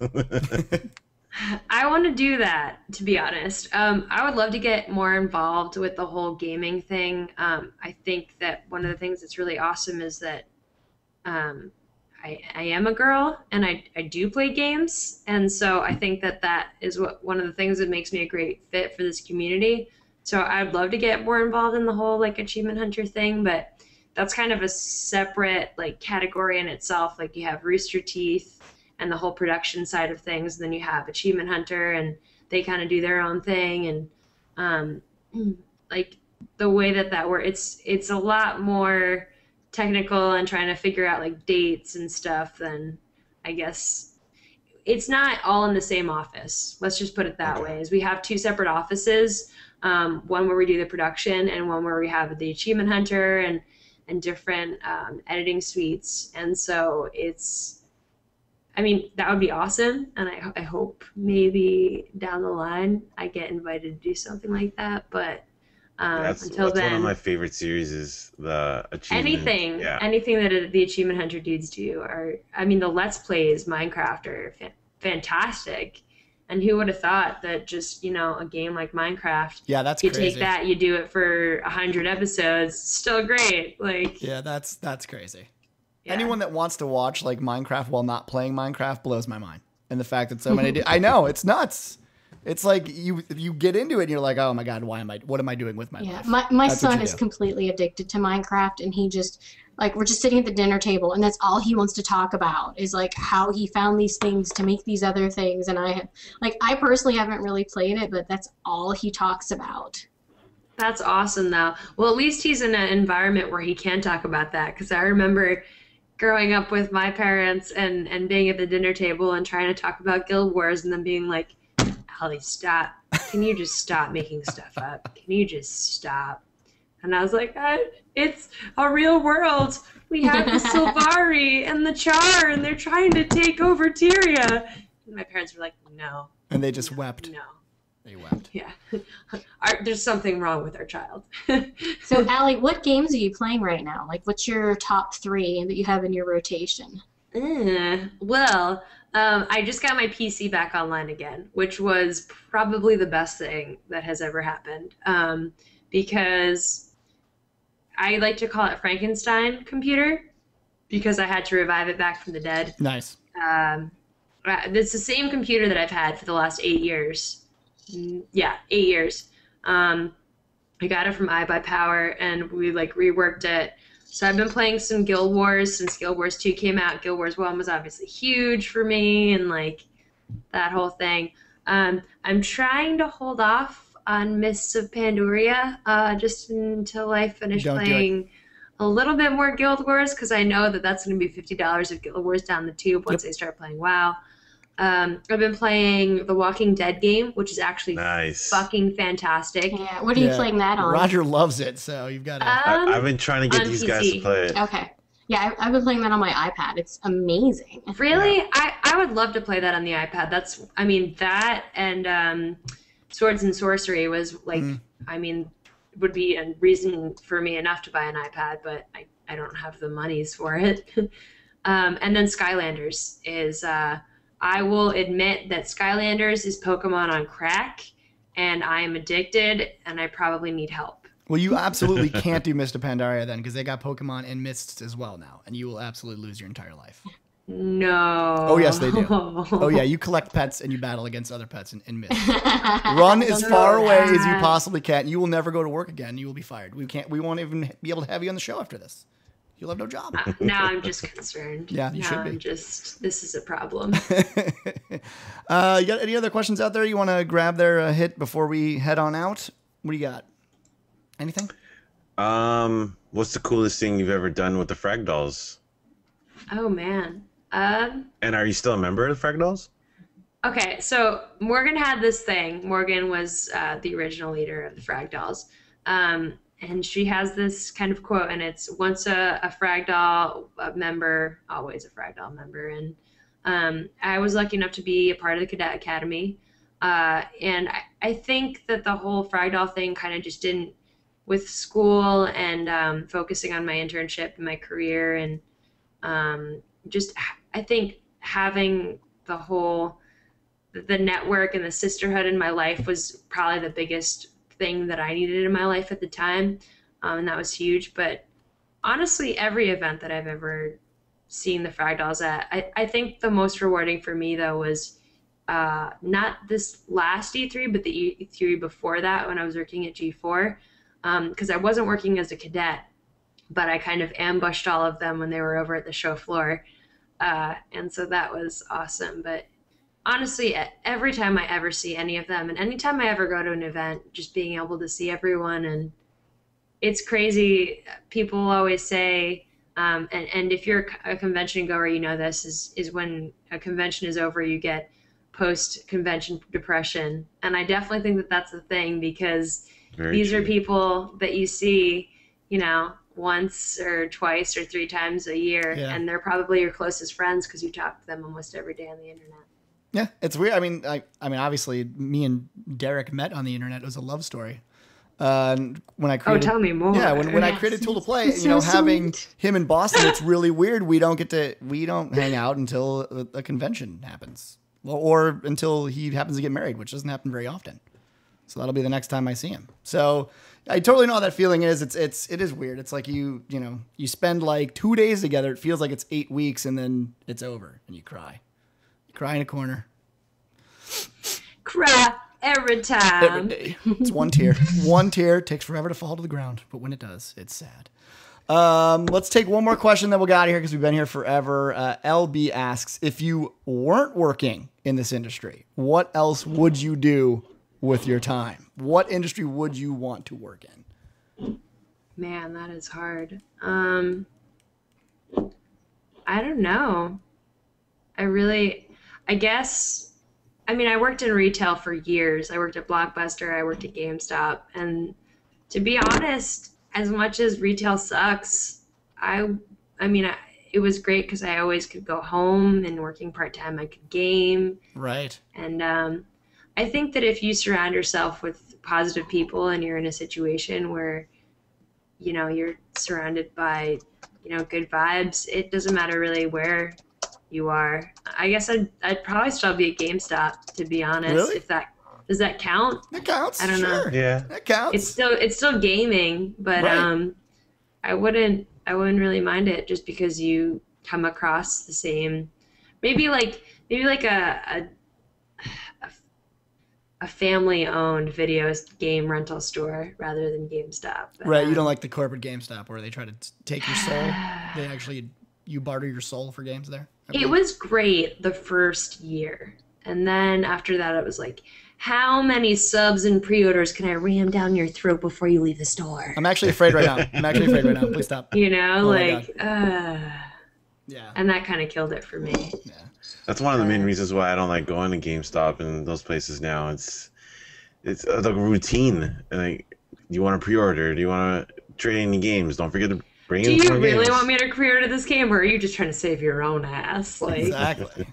I want to do that, to be honest. I would love to get more involved with the whole gaming thing. I think that one of the things that's really awesome is that I am a girl, and I do play games. And so I think that is one of the things that makes me a great fit for this community. So I'd love to get more involved in the whole like achievement hunter thing, but that's kind of a separate like category in itself. Like, you have Rooster Teeth and the whole production side of things. And then you have Achievement Hunter, and they kind of do their own thing. And like the way that works, it's a lot more technical and trying to figure out like dates and stuff than, I guess, it's not all in the same office. Let's just put it that way. Is we have 2 separate offices, one where we do the production and one where we have the Achievement Hunter and different editing suites. And so I mean, that would be awesome, and I hope maybe down the line I get invited to do something like that. But until that's one of then, my favorite series is the achievement. Yeah. anything that the Achievement Hunter dudes do I mean, the Let's Plays Minecraft are fantastic. And who would have thought that just, a game like Minecraft, Yeah, that's you crazy. take that, you do it for 100 episodes, still great. Like, Yeah, that's crazy. yeah. Anyone that wants to watch like Minecraft while not playing Minecraft blows my mind. And the fact that so many I know, it's nuts. It's like you get into it and you're like, oh my God, what am I doing with my life? My That's what son you is do. completely addicted to Minecraft, and he just we're just sitting at the dinner table, and that's all he wants to talk about is like how he found these things to make these other things. And I personally haven't really played it, but that's all he talks about. That's awesome, though. Well, at least he's in an environment where he can talk about that. Because I remember growing up with my parents and being at the dinner table and trying to talk about Guild Wars and then being like, Holly, stop. Can you just stop making stuff up? Can you just stop? And I was like, it's a real world. We have the Sylvari and the Char, and they're trying to take over Tyria. And my parents were like, no. And they just wept. No. They wept. Yeah. There's something wrong with our child. So, Allie, what games are you playing right now? Like, what's your top 3 that you have in your rotation? Well, I just got my PC back online again, which was probably the best thing that has ever happened. Because I like to call it Frankenstein computer because I had to revive it back from the dead. Nice. It's the same computer that I've had for the last 8 years. Yeah, 8 years. I got it from iBuyPower, and we reworked it. So I've been playing some Guild Wars since Guild Wars 2 came out. Guild Wars 1 was obviously huge for me, and that whole thing. I'm trying to hold off on Mists of Pandaria just until I finish playing a little bit more Guild Wars, because I know that that's going to be $50 of Guild Wars down the tube once I start playing WoW. I've been playing the Walking Dead game, which is actually fucking fantastic. Yeah, what are you playing that on? Roger loves it, so you've got to. I've been trying to get these PC. guys to play it. Okay. Yeah, I've been playing that on my iPad. It's amazing. Really? Yeah. I would love to play that on the iPad. That and Swords and Sorcery was would be a reason for me enough to buy an iPad, but I don't have the monies for it. And then Skylanders is, I will admit that Skylanders is Pokemon on crack, and I am addicted, and I probably need help. Well, you absolutely can't do Mist of Pandaria then, because they got Pokemon and Mists as well now, and you will absolutely lose your entire life. No. Oh, yes, they do. Oh, yeah, you collect pets and you battle against other pets in Mist. Run as far away as you possibly can. You will never go to work again. You will be fired. We won't even be able to have you on the show after this. You'll have no job. Now I'm just concerned. Yeah, you should be. This is a problem. You got any other questions out there you want to grab their hit before we head on out? What do you got? Anything? What's the coolest thing you've ever done with the Frag Dolls? Oh, man. And are you still a member of the Frag Dolls? Okay, so Morgan had this thing. Morgan was the original leader of the Frag Dolls. And she has this kind of quote, and it's once a Frag Doll member, always a Frag Doll member. And I was lucky enough to be a part of the Cadet Academy. And I think that the whole Frag Doll thing kind of just didn't, with school and focusing on my internship and my career, and I think having the network and the sisterhood in my life was probably the biggest thing that I needed in my life at the time. And that was huge. But honestly, every event that I've ever seen the Frag Dolls at, I think the most rewarding for me, though, was not this last E3, but the E3 before that when I was working at G4. Because I wasn't working as a cadet, but I kind of ambushed all of them when they were over at the show floor. And so that was awesome. But honestly, every time I ever see any of them, and anytime I ever go to an event, just being able to see everyone, and it's crazy. People always say, and if you're a convention goer, you know this, is when a convention is over, you get post-convention depression. And I definitely think that that's the thing, because these are people that you see, once or twice or 3 times a year, and they're probably your closest friends because you talk to them almost every day on the internet. Yeah, it's weird. I mean, obviously, me and Derek met on the internet. It was a love story. When I created, tell me more. Yeah, when I created Tool to Play, having him in Boston, it's really weird. We don't hang out until a convention happens, or until he happens to get married, which doesn't happen very often. So that'll be the next time I see him. So I totally know how that feeling is. It is weird. It's like you spend like 2 days together. It feels like it's 8 weeks, and then it's over, and you cry. Cry in a corner. Cry every time. Every day. It's one tear. One tear takes forever to fall to the ground, but when it does, it's sad. Let's take one more question that we'll get out of here because we've been here forever. LB asks, if you weren't working in this industry, what else would you do with your time? What industry would you want to work in? Man, that is hard. I don't know. I guess, I mean, I worked in retail for years. I worked at Blockbuster, I worked at GameStop, and to be honest, as much as retail sucks, it was great because I always could go home, and working part-time, I could game. Right. And I think that if you surround yourself with positive people and you're in a situation where, you're surrounded by, good vibes, it doesn't matter really where you are. I guess I'd probably still be at GameStop, to be honest. Really? Does that count? It counts. I don't know. Yeah, that counts. It's still gaming, but right. I wouldn't really mind it just because you come across the same, maybe like a family-owned video game rental store rather than GameStop. But, right, you don't like the corporate GameStop where they try to take your soul. They actually, you barter your soul for games there. It was great the first year. And then after that, it was like, how many subs and pre-orders can I ram down your throat before you leave the store? I'm actually afraid right now. Please stop. Yeah. And that kind of killed it for me. Yeah. That's one of the main reasons why I don't like going to GameStop and those places now. It's the routine. Like, do you want to pre-order? Do you want to trade any games? Don't forget to bring in more games. Do you really want me to pre-order this game, or are you just trying to save your own ass? Like, exactly.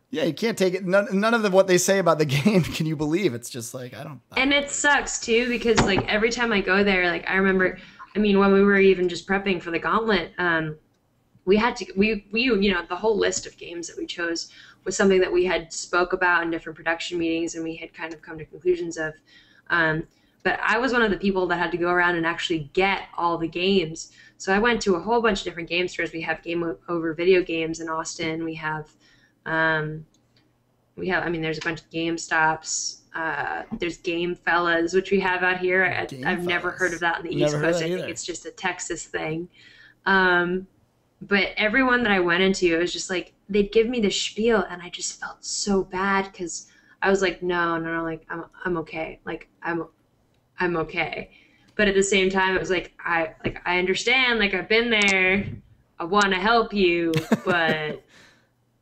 Yeah, you can't take it. None of what they say about the game can you believe. It's just like, I don't. And it sucks too because like every time I go there, like I remember, when we were even just prepping for the Gauntlet, we the whole list of games that we chose was something that we had spoke about in different production meetings and we had kind of come to conclusions of. But I was one of the people that had to go around and actually get all the games. So I went to a whole bunch of different game stores. We have Game Over Video Games in Austin. We have, there's a bunch of GameStops. There's Game Fellas, which we have out here. I've never heard of that on the East Coast. I think it's just a Texas thing. But everyone that I went into, it was just like, they'd give me the spiel and I just felt so bad because I was like, no, like I'm okay. Like I'm okay. But at the same time, it was like, I understand, like I've been there. I want to help you, but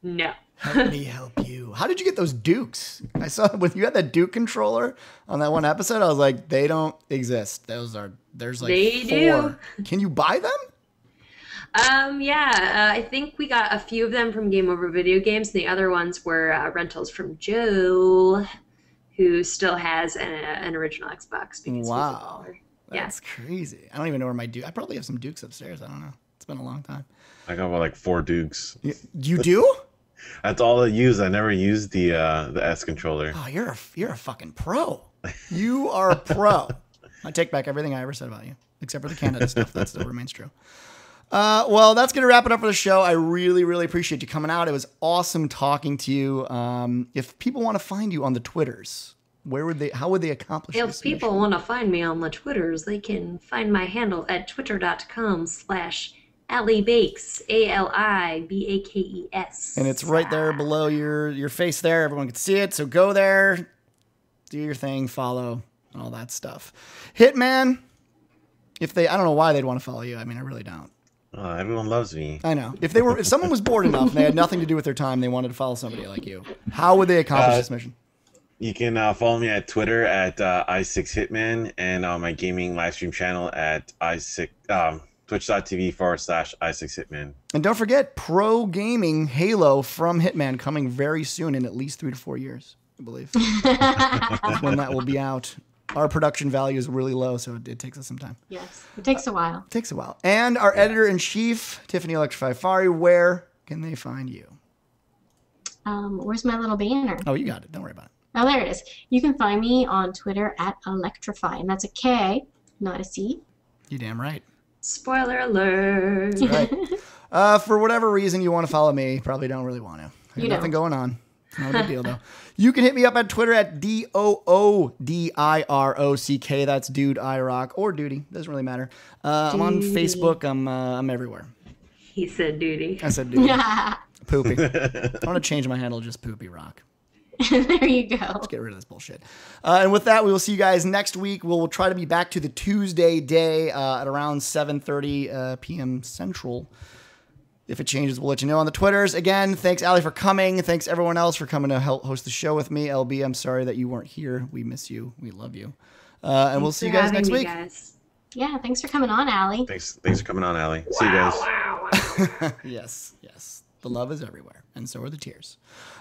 no. Help me help you. How did you get those Dukes? I saw when you had that Duke controller on that one episode, I was like, they don't exist. There's like they 4. do. Can you buy them? I think we got a few of them from Game Over Video Games. The other ones were rentals from Joe, who still has an original Xbox. Because wow. That's crazy. I don't even know where my Duke. I probably have some Dukes upstairs. I don't know. It's been a long time. I got like 4 Dukes. You do? That's all I use. I never used the S controller. Oh, you're a fucking pro. You are a pro. I take back everything I ever said about you, except for the Canada stuff. That still remains true. Well, that's going to wrap it up for the show. I really, really appreciate you coming out. It was awesome talking to you. If people want to find you on the Twitters, how would they accomplish this? If people want to find me on the Twitters, they can find my handle at twitter.com/AliBakes, ALIBAKES. And it's right there below your face there. Everyone can see it. So go there, do your thing, follow, and all that stuff. Hitman, I don't know why they'd want to follow you. I mean, I really don't. Everyone loves me. I know. If someone was bored enough and they had nothing to do with their time, they wanted to follow somebody like you, how would they accomplish this mission? You can follow me at Twitter at i6hitman and on my gaming live stream channel at twitch.tv/i6hitman. And don't forget, pro gaming Halo from Hitman coming very soon in at least 3 to 4 years, I believe. When that will be out. Our production value is really low, so it takes us some time. Yes, it takes a while. It takes a while. And our editor-in-chief, Tiffany Electrify-Fari, where can they find you? Where's my little banner? Oh, you got it. Don't worry about it. Oh, there it is. You can find me on Twitter at Electrify, and that's a K, not a C. You damn right. Spoiler alert. Right. For whatever reason you want to follow me, probably don't really want to. You Nothing don't. going on. It's not a big deal, though. You can hit me up at Twitter at DOODIROCK. That's Dude I Rock or Duty. Doesn't really matter. I'm on Facebook. I'm everywhere. He said duty. I said Duty. Poopy. I want to change my handle to just Poopy Rock. There you go. Let's get rid of this bullshit. And with that, we will see you guys next week. We'll try to be back to the Tuesday day at around 7:30 p.m. Central. If it changes, we'll let you know on the Twitters. Again, thanks, Allie, for coming. Thanks, everyone else, for coming to help host the show with me. LB, I'm sorry that you weren't here. We miss you. We love you. And we'll see you guys next week. Yeah, thanks for coming on, Allie. Thanks for coming on, Allie. See you guys. Yes. The love is everywhere, and so are the tears.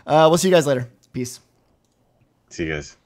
We'll see you guys later. Peace. See you guys.